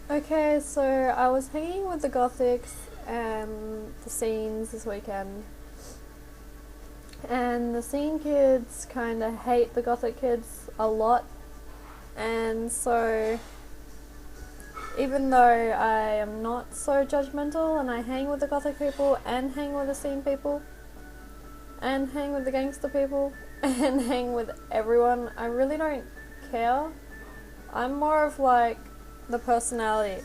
Okay, so I was hanging with the Gothics and the scenes this weekend, and the scene kids kind of hate the Gothic kids a lot, and so even though I am not so judgmental and I hang with the Gothic people and hang with the scene people and hang with the gangster people and hang with everyone, I really don't care. I'm more of like the personality.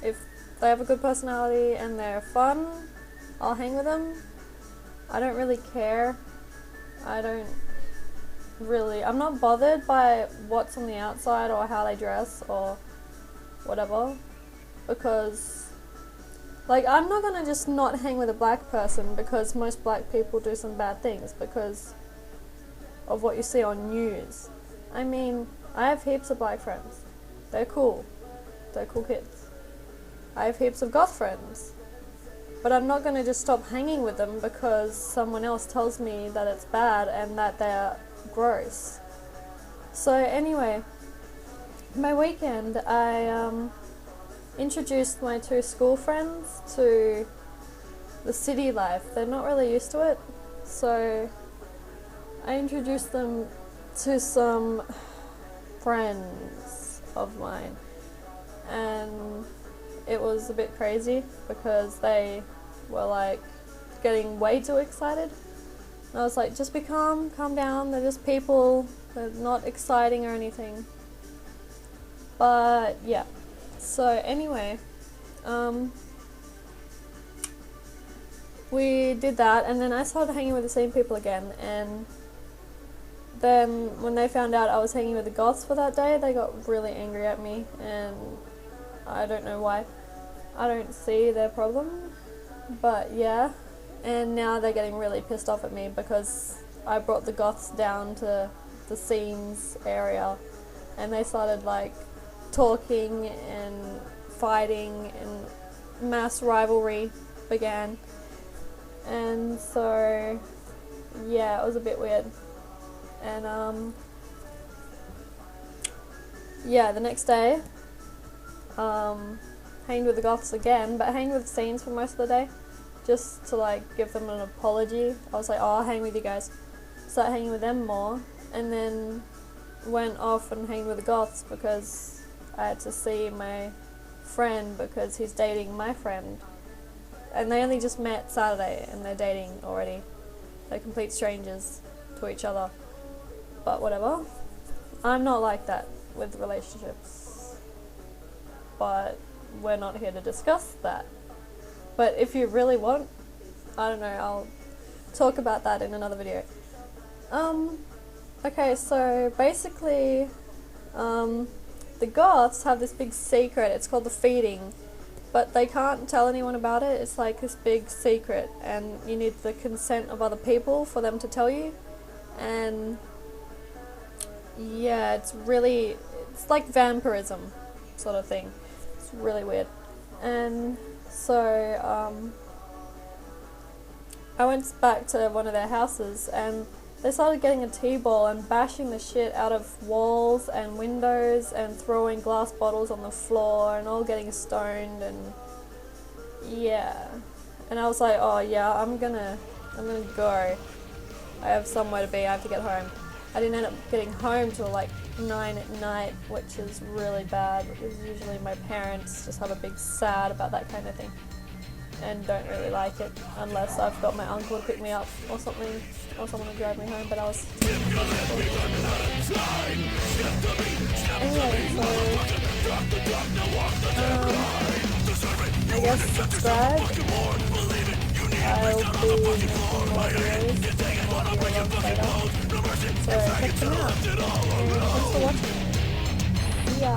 If they have a good personality and they're fun, I'll hang with them. I don't really care. I'm not bothered by what's on the outside or how they dress or whatever, because like I'm not gonna just not hang with a black person because most black people do some bad things because of what you see on news. I mean, I have heaps of black friends. They're cool. They're cool kids. I have heaps of goth friends, but I'm not going to just stop hanging with them because someone else tells me that it's bad and that they're gross. So anyway, my weekend I introduced my two school friends to the city life. They're not really used to it, so I introduced them to some friends of mine. And it was a bit crazy because they were like getting way too excited. And I was like, just be calm down, they're just people, they're not exciting or anything. But yeah, so anyway, we did that, and then I started hanging with the same people again, and then when they found out I was hanging with the goths for that day, they got really angry at me, and I don't know why. I don't see their problem, but yeah. And now they're getting really pissed off at me because I brought the goths down to the scenes area, and they started like talking and fighting, and mass rivalry began. And so yeah, it was a bit weird. And yeah, the next day hanged with the goths again, but hanged with the scenes for most of the day, just to like give them an apology. I was like, oh, I'll hang with you guys, start hanging with them more, and then went off and hanged with the goths because I had to see my friend because he's dating my friend, and they only just met Saturday and they're dating already. They're complete strangers to each other, but whatever. I'm not like that with relationships, but we're not here to discuss that. But if you really want, I don't know, I'll talk about that in another video. Okay, so basically, the goths have this big secret. It's called the feeding, but they can't tell anyone about it. It's like this big secret, and you need the consent of other people for them to tell you. And yeah, it's like vampirism sort of thing. It's really weird. And so I went back to one of their houses, and they started getting a T-ball and bashing the shit out of walls and windows and throwing glass bottles on the floor and all getting stoned, and yeah. And I was like, oh yeah, I'm gonna go. I have somewhere to be, I have to get home. I didn't end up getting home till like 9 at night, which is really bad, because usually my parents just have a big sad about that kind of thing and don't really like it unless I've got my uncle to pick me up or something, or someone to drive me home, but I was anyway, so I guess subscribe. I'll be making more videos later, so check them out, and thanks for watching. See ya!